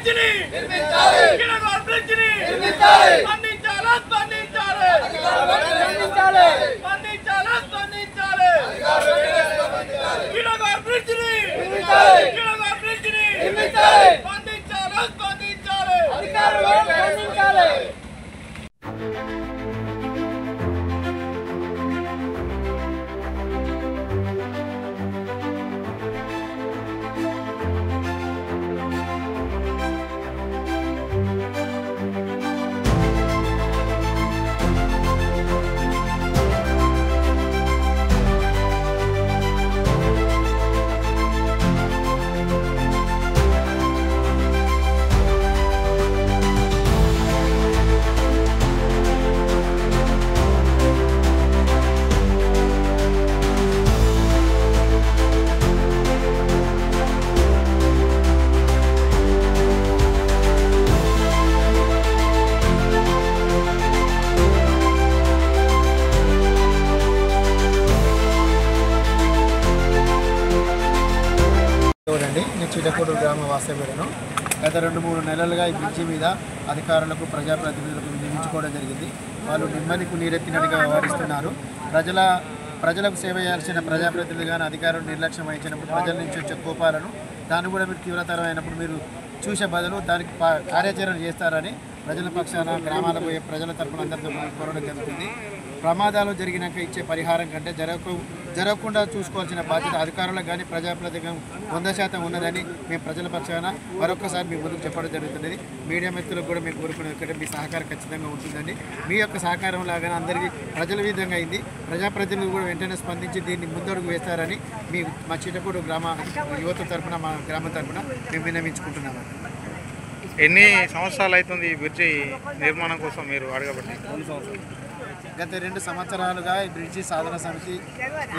బ్రిడ్జిని కిరణవాల్ బ్రిడ్జిని స్పందించాలి కిరణవాల్ బ్రిడ్జిని స్పందించాలి నేను చిటకోడు గ్రామ వాస్తవ్యులను గత 2-3 నెలలుగా ఈ బ్రిడ్జి మీద అధికారులకు ప్రజాప్రతినిధులకు నియమించుకోవడం జరిగింది. వాళ్ళు నిమ్మనికి నీరెత్తినట్టుగా వ్యవహరిస్తున్నారు. ప్రజలకు సేవ చేయాల్సిన ప్రజాప్రతినిధులు కానీ అధికారులు నిర్లక్ష్యం వహించినప్పుడు ప్రజల నుంచి వచ్చే కోపాలను దాన్ని కూడా మీరు తీవ్రతరమైనప్పుడు మీరు చూసే బదులు దానికి కార్యాచరణ చేస్తారని ప్రజల పక్షాన గ్రామాలకు పోయే ప్రజల తరపున అందరితో కోరడం జరుగుతుంది. ప్రమాదాలు జరిగినాక ఇచ్చే పరిహారం కంటే జరగకుండా చూసుకోవాల్సిన బాధ్యత అధికారులకు కానీ ప్రజాప్రతినిధులకు 100% ఉన్నదని మేము ప్రజల పక్షాన మరొకసారి మీ ముందుకు చెప్పడం జరుగుతున్నది. మీడియా మిత్రులకు కూడా మేము కోరుకునే ఒకటే మీ సహకారం ఖచ్చితంగా ఉంటుందండి. మీ యొక్క సహకారం లాగానే అందరికీ ప్రజల విధంగా అయింది. ప్రజాప్రతినిధులు కూడా వెంటనే స్పందించి దీన్ని ముందడుగు వేస్తారని మా చిటకోడు గ్రామ యువత తరఫున మా గ్రామం తరఫున మేము విన్నవించుకుంటున్నాము. ఎన్ని సంవత్సరాలు అవుతుంది ఈ బ్రిడ్జి నిర్మాణం కోసం మీరు అడగబట్టి? గత 2 సంవత్సరాలుగా ఈ బ్రిడ్జి సాధన సమితి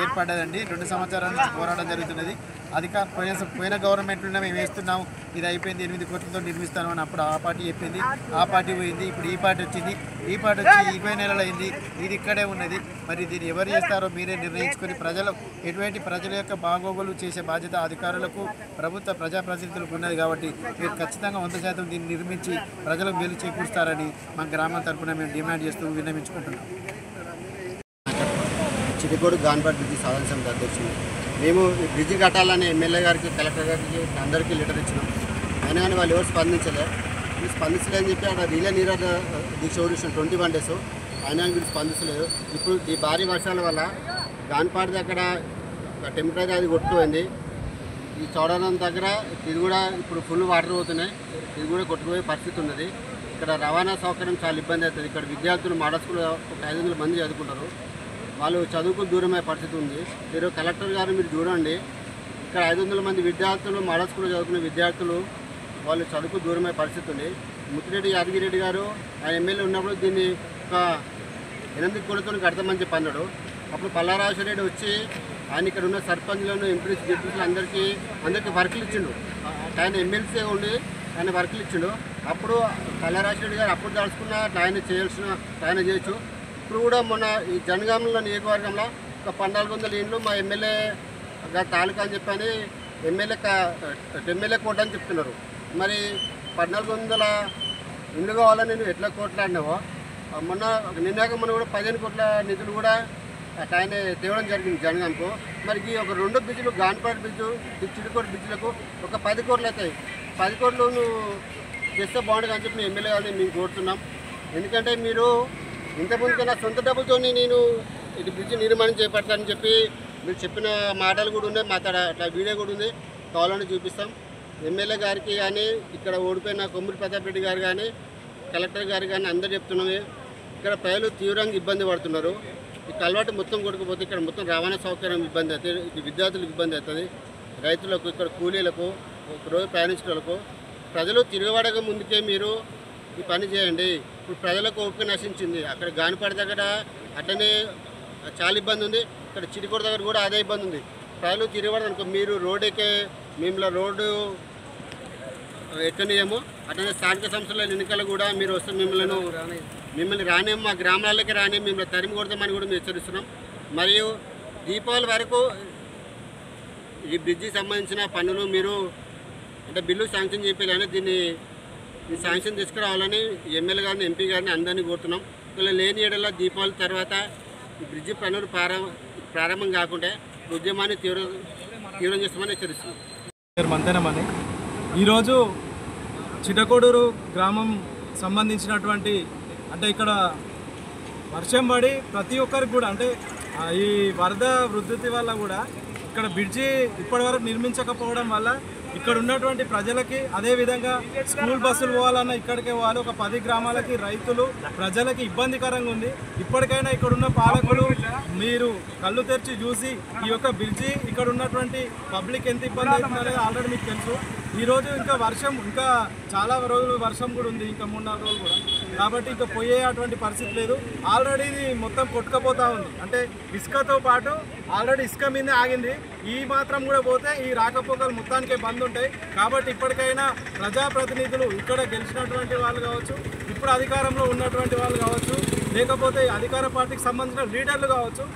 ఏర్పడ్డదండి. 2 సంవత్సరాల నుంచి పోరాటం జరుగుతున్నది. పోయిన గవర్నమెంట్లో మేము వేస్తున్నాము, ఇది అయిపోయింది, 8 కోట్లతో నిర్మిస్తాము అని అప్పుడు ఆ పార్టీ చెప్పింది. ఆ పార్టీ పోయింది, ఇప్పుడు ఈ పార్టీ వచ్చింది. ఈ పార్టీ వచ్చి 20 నెలలు అయింది, ఇది ఇక్కడే ఉన్నది. మరి దీన్ని ఎవరు చేస్తారో మీరే నిర్ణయించుకొని ప్రజల యొక్క బాగోగులు చేసే బాధ్యత అధికారులకు ప్రభుత్వ ప్రజాప్రతినిధులకు ఉన్నది. కాబట్టి మీరు ఖచ్చితంగా 100% దీన్ని నిర్మించి ప్రజలకు మేలు చేకూరుస్తారని మా గ్రామం తరఫున మేము డిమాండ్ చేస్తూ విన్నవించుకుంటున్నాం. చిటికోడు గాన్పాట్ బ్రిడ్జి సాధన సమితి అధ్యక్షులు. మేము బ్రిడ్జి కట్టాలని ఎమ్మెల్యే గారికి, కలెక్టర్ గారికి అందరికీ లెటర్ ఇచ్చినాం. అయినా కానీ వాళ్ళు ఎవరు స్పందించలేదని చెప్పి అక్కడ రీలే నీరాజ దీక్ష ఓడిషన్ 21 days అయినా వీళ్ళు స్పందించలేదు. ఇప్పుడు ఈ భారీ వర్షాల వల్ల గాన్పాట్ దగ్గర టెంపరేచర్ అది కొట్టుకుపోయింది. ఈ చౌడాలం దగ్గర ఇది కూడా ఇప్పుడు ఫుల్ వాటర్ పోతున్నాయి, ఇది కూడా కొట్టుకుపోయే పరిస్థితి ఉన్నది. ఇక్కడ రవాణా సౌకర్యం చాలా ఇబ్బంది అవుతుంది. ఇక్కడ విద్యార్థులు మోడల్ స్కూల్ ఒక 500 మంది చదువుకుంటారు. వాళ్ళు చదువుకు దూరమయ్యే పరిస్థితి ఉంది. మీరు కలెక్టర్ గారు మీరు చూడండి, ఇక్కడ 500 మంది విద్యార్థులు మోడల్ స్కూల్లో చదువుకునే విద్యార్థులు వాళ్ళు చదువుకు దూరమయ్యే పరిస్థితి ఉంది. ముత్తిరెడ్డి యాదగిరెడ్డి గారు ఆయన ఎమ్మెల్యే ఉన్నప్పుడు దీన్ని ఒక 8 కోట్లతో కడతామని చెప్పి అన్నాడు. అప్పుడు పల్లారాజరెడ్డి వచ్చి ఆయన ఇక్కడ ఉన్న సర్పంచ్లను, ఎంపీస్, డిప్యూటీలు అందరికీ వర్కులు ఇచ్చిండు. ఆయన ఎమ్మెల్సీ ఉండి ఆయన వర్కులు ఇచ్చిండు. అప్పుడు పల్లారాజరెడ్డి గారు అప్పుడు తలుచుకున్న ఆయన చేయొచ్చు. ఇప్పుడు కూడా మొన్న ఈ జనగామంలో నియోజకవర్గంలో ఒక 1400 ఇండ్లు మా ఎమ్మెల్యే తాలూకా అని చెప్పని ఎమ్మెల్యే కోట అని చెప్తున్నారు. మరి 1400 ఇండ్లు కావాలని నేను ఎట్లా కోట్లాడినావో నిన్నాక మొన్న కూడా 15 కోట్ల నిధులు కూడా ఆయన తేవడం జరిగింది జనగాంకు. మరి ఈ ఒక 2 బ్రిడ్జిలు గాన్పాట్ బ్రిడ్జు, చిటికోడు బ్రిడ్జిలకు ఒక 10 కోట్లు అవుతాయి. 10 కోట్లు నువ్వు చేస్తే బాగుంటుంది అని చెప్పి మేము ఎమ్మెల్యే గారిని మేము కోరుతున్నాం. ఎందుకంటే మీరు ఇంతకుముందు నా సొంత డబ్బులతో నేను ఇది బ్రిడ్జి నిర్మాణం చేపడతానని చెప్పి మీరు చెప్పిన మాటలు కూడా ఉన్నాయి, అట్లా వీడియో కూడా ఉంది, కావాలని చూపిస్తాం. ఎమ్మెల్యే గారికి కానీ, ఇక్కడ ఓడిపోయిన కొమ్మూరి ప్రతాప్ రెడ్డి గారు కానీ, కలెక్టర్ గారు కానీ అందరూ చెప్తున్నామే, ఇక్కడ ప్రజలు తీవ్రంగా ఇబ్బంది పడుతున్నారు. ఈ కలవాటు మొత్తం కొడుకుపోతే ఇక్కడ మొత్తం రవాణా సౌకర్యం ఇబ్బంది అవుతుంది, ఇది విద్యార్థులకు ఇబ్బంది అవుతుంది, రైతులకు, ఇక్కడ కూలీలకు, రోజు ప్రయాణించడానికి. ప్రజలు తిరగబడక ముందుకే మీరు ఈ పని చేయండి. ఇప్పుడు ప్రజలకు ఓపిక నశించింది. అక్కడ గాన్పాట్ దగ్గర అట్లనే చాలా ఇబ్బంది ఉంది, ఇక్కడ చిటికోడు దగ్గర కూడా అదే ఇబ్బంది ఉంది. ప్రజలు తిరగబడదనుకో మీరు మిమ్మల్ని రోడ్డు ఎక్కనియము. అట్లనే స్థానిక సంస్థల ఎన్నికలు కూడా మీరు వస్తే మిమ్మల్ని రానేమో, మా గ్రామాలకి రానేమో, మిమ్మల్ని తరిమి కొడతామని కూడా మేము హెచ్చరిస్తున్నాం. మరియు దీపావళి వరకు ఈ బ్రిడ్జికి సంబంధించిన పనులు మీరు అంటే బిల్లు శాంక్షన్ చేయాలని దీన్ని శాంక్షన్ తీసుకురావాలని ఎమ్మెల్యే గారిని ఎంపీ గారిని అందరినీ కోరుతున్నాం. ఇలా లేని ఏడల దీపావళి తర్వాత ఈ బ్రిడ్జి పనులు ప్రారంభం కాకుండా ఉద్యమాన్ని తీవ్రం చేస్తామని హెచ్చరిస్తున్నాం. మంతెనమని ఈరోజు చిటకోడూరు గ్రామం సంబంధించినటువంటి అంటే ఇక్కడ వర్షం పడి ప్రతి ఒక్కరికి కూడా అంటే ఈ వరద వృద్ధి వల్ల కూడా ఇక్కడ బ్రిడ్జి ఇప్పటివరకు నిర్మించకపోవడం వల్ల ఇక్కడ ఉన్నటువంటి ప్రజలకి అదేవిధంగా స్కూల్ బస్సులు పోవాలన్నా ఇక్కడికే పోవాలి. ఒక 10 గ్రామాలకి రైతులు ప్రజలకి ఇబ్బందికరంగా ఉంది. ఇప్పటికైనా ఇక్కడ ఉన్న పాలకులు మీరు కళ్ళు తెరిచి చూసి ఈ యొక్క బ్రిడ్జి ఇక్కడ ఉన్నటువంటి పబ్లిక్ ఎంత ఇబ్బంది అవుతుందనేది ఆల్రెడీ మీకు తెలుసు. ఈరోజు ఇంకా వర్షం ఇంకా చాలా రోజులు వర్షం కూడా ఉంది, ఇంకా 3-4 రోజులు కూడా. కాబట్టి ఇంకా పోయే అటువంటి పరిస్థితి లేదు. ఆల్రెడీ ఇది మొత్తం కొట్టుకపోతూ ఉంది. అంటే ఇసుకతో పాటు ఆల్రెడీ ఇసుక మీదే ఆగింది. ఈ మాత్రం కూడా పోతే ఈ రాకపోకలు మొత్తానికే బంద్ ఉంటాయి. కాబట్టి ఇప్పటికైనా ప్రజాప్రతినిధులు ఇక్కడ గెలిచినటువంటి వాళ్ళు కావచ్చు, ఇప్పుడు అధికారంలో ఉన్నటువంటి వాళ్ళు కావచ్చు, లేకపోతే అధికార పార్టీకి సంబంధించిన లీడర్లు కావచ్చు,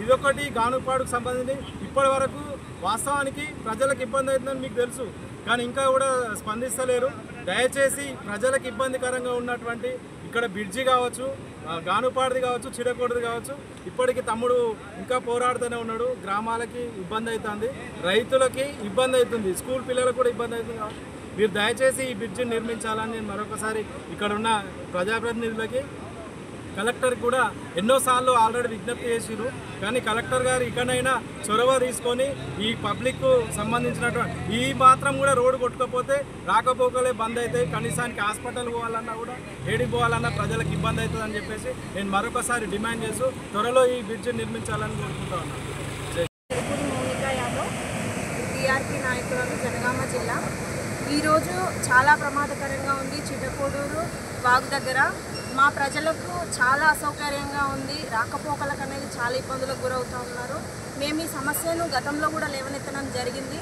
ఇదొకటి గానుపాడుకు సంబంధించి ఇప్పటి వరకు వాస్తవానికి ప్రజలకు ఇబ్బంది అవుతుందని మీకు తెలుసు, కానీ ఇంకా కూడా స్పందిస్తలేరు. దయచేసి ప్రజలకు ఇబ్బందికరంగా ఉన్నటువంటి ఇక్కడ బ్రిడ్జి కావచ్చు, గానుపాడుది కావచ్చు, చిడకోడుది కావచ్చు, ఇప్పటికీ తమ్ముడు ఇంకా పోరాడుతూనే ఉన్నాడు. గ్రామాలకి ఇబ్బంది అవుతుంది, రైతులకి ఇబ్బంది అవుతుంది, స్కూల్ పిల్లలకు కూడా ఇబ్బంది అవుతుంది. కాబట్టి మీరు దయచేసి ఈ బ్రిడ్జిని నిర్మించాలని నేను మరొకసారి ఇక్కడ ఉన్న ప్రజాప్రతినిధులకి కలెక్టర్ కూడా ఎన్నోసార్లు ఆల్రెడీ విజ్ఞప్తి చేసిరు. కానీ కలెక్టర్ గారు ఇకనైనా చొరవ తీసుకొని ఈ పబ్లిక్ సంబంధించినటువంటి ఈ మాత్రం కూడా రోడ్డు కొట్టుకపోతే రాకపోకలే బంద్ అవుతాయి. కనీసానికి హాస్పిటల్ పోవాలన్నా కూడా ఏడికి పోవాలన్నా ప్రజలకు ఇబ్బంది అవుతుంది అని చెప్పేసి నేను మరొకసారి డిమాండ్ చేస్తూ త్వరలో ఈ బ్రిడ్జ్ నిర్మించాలని కోరుకుంటా ఉన్నాను. టీఆర్పీ నాయకురాలు జనగామ జిల్లా. ఈరోజు చాలా ప్రమాదకరంగా ఉంది. చిటకోడూరు వాగు దగ్గర మా ప్రజలకు చాలా అసౌకర్యంగా ఉంది. రాకపోకలకు అనేది చాలా ఇబ్బందులకు గురవుతూ ఉన్నారు. మేము ఈ సమస్యను గతంలో కూడా లేవనెత్తడం జరిగింది.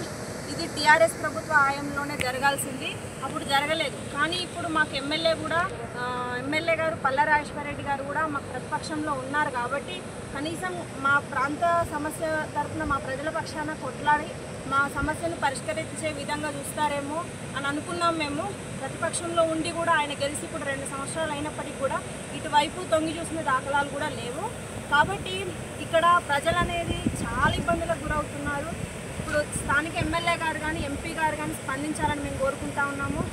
ఇది టీఆర్ఎస్ ప్రభుత్వ హయాంలోనే జరగాల్సింది, అప్పుడు జరగలేదు. కానీ ఇప్పుడు మాకు ఎమ్మెల్యే గారు పల్లా రాజేశ్వరరెడ్డి గారు కూడా మాకు ప్రతిపక్షంలో ఉన్నారు. కాబట్టి కనీసం మా ప్రాంత సమస్య తరఫున మా ప్రజల పక్షాన కొట్లాడి మా సమస్యను పరిష్కరించే విధంగా చూస్తారేమో అని అనుకున్నాం. మేము ప్రతిపక్షంలో ఉండి కూడా ఆయన గెలిచి ఇప్పుడు 2 సంవత్సరాలు అయినప్పటికీ కూడా ఇటువైపు తొంగి చూసిన దాఖలాలు కూడా లేవు. కాబట్టి ఇక్కడ ప్రజలు అనేది చాలా ఇబ్బందులకు గురవుతున్నారు. ఇప్పుడు స్థానిక ఎమ్మెల్యే గారు కానీ ఎంపీ గారు కానీ స్పందించాలని మేము కోరుకుంటా ఉన్నాము.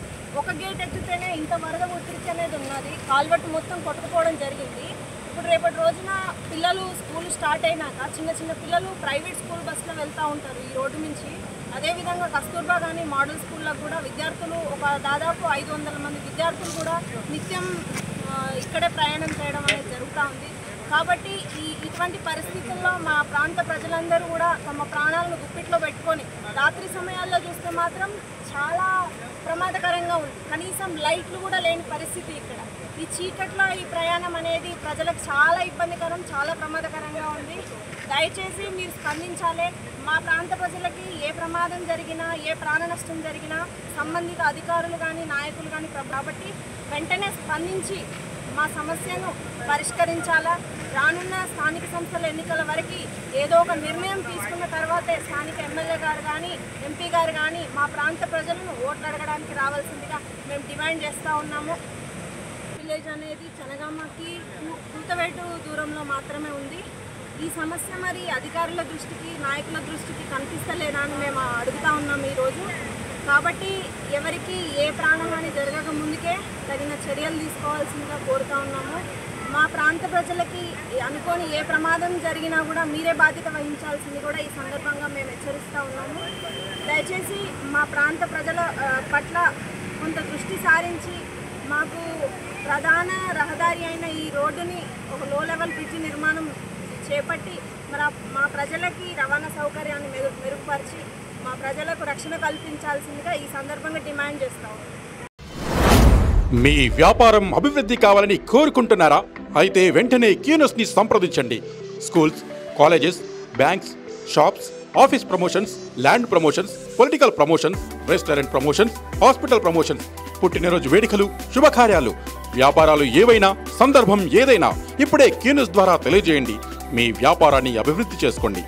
ఒక గేట్ ఎత్తితేనే ఇంత వరద ఉధృతి అనేది ఉన్నది. కాల్వట్టు మొత్తం కొట్టుకుపోవడం జరిగింది. ఇప్పుడు రేపటి రోజున పిల్లలు స్కూల్ స్టార్ట్ అయినాక చిన్న పిల్లలు ప్రైవేట్ స్కూల్ బస్సులో వెళ్తూ ఉంటారు ఈ రోడ్డు నుంచి. అదేవిధంగా కస్తూర్బా కానీ మోడల్ స్కూళ్ళకు కూడా విద్యార్థులు దాదాపు 500 మంది విద్యార్థులు కూడా నిత్యం ఇక్కడే ప్రయాణం చేయడం అనేది జరుగుతూ ఉంది. కాబట్టి ఇటువంటి పరిస్థితుల్లో మా ప్రాంత ప్రజలందరూ కూడా తమ ప్రాణాలను గుప్పిట్లో పెట్టుకొని రాత్రి సమయాల్లో చూస్తే మాత్రం చాలా ప్రమాదకరంగా ఉంది. కనీసం లైట్లు కూడా లేని పరిస్థితి ఇక్కడ. ఈ చీకట్లో ఈ ప్రయాణం అనేది ప్రజలకు చాలా ఇబ్బందికరం, చాలా ప్రమాదకరంగా ఉంది. దయచేసి మీరు స్పందించాలి. మా ప్రాంత ప్రజలకి ఏ ప్రమాదం జరిగినా, ఏ ప్రాణ నష్టం జరిగినా సంబంధిత అధికారులు కానీ నాయకులు కానీ కాబట్టి వెంటనే స్పందించి మా సమస్యను పరిష్కరించాలా. రానున్న స్థానిక సంస్థల ఎన్నికల వరకు ఏదో ఒక నిర్ణయం తీసుకున్న తర్వాతే స్థానిక ఎమ్మెల్యే గారు కానీ ఎంపీ గారు కానీ మా ప్రాంత ప్రజలను ఓట్లు అడగడానికి రావాల్సిందిగా మేము డిమాండ్ చేస్తూ ఉన్నాము. విలేజ్ అనేది చనగామకి కూతవేటు దూరంలో మాత్రమే ఉంది. ఈ సమస్య మరి అధికారుల దృష్టికి నాయకుల దృష్టికి కనిపిస్తలేదా అని మేము అడుగుతూ ఉన్నాము ఈరోజు. కాబట్టి ఎవరికి ఏ ప్రాణహాని జరగక ముందుకే తగిన చర్యలు తీసుకోవాల్సిందిగా కోరుతూ ఉన్నాము. మా ప్రాంత ప్రజలకి అనుకోని ఏ ప్రమాదం జరిగినా కూడా మీరే బాధ్యత వహించాల్సింది కూడా ఈ సందర్భంగా మేము హెచ్చరిస్తూ ఉన్నాము. దయచేసి మా ప్రాంత ప్రజల పట్ల కొంత దృష్టి సారించి మాకు ప్రధాన రహదారి అయిన ఈ రోడ్డుని ఒక లో లెవెల్ బ్రిడ్జి నిర్మాణం చేపట్టి మా ప్రజలకి రవాణా సౌకర్యాన్ని మెరుగుపరిచి మా ప్రజలకు రక్షణ కల్పించాల్సిందిగా ఈ సందర్భంగా డిమాండ్ చేస్తాము. మీ వ్యాపారం అభివృద్ధి కావాలని కోరుకుంటున్నారా? అయితే వెంటనే కీనోస్ని సంప్రదించండి. Schools, colleges, banks, shops, office promotions, land promotions, political promotions, restaurant promotions, hospital promotions, పుట్టినరోజు వేడుకలు, శుభకార్యాలు, వ్యాపారాలు ఏవైనా, సందర్భం ఏదైనా ఇప్పుడే కీనోస్ ద్వారా తెలియజేయండి. మీ వ్యాపారాన్ని అభివృద్ధి చేసుకోండి.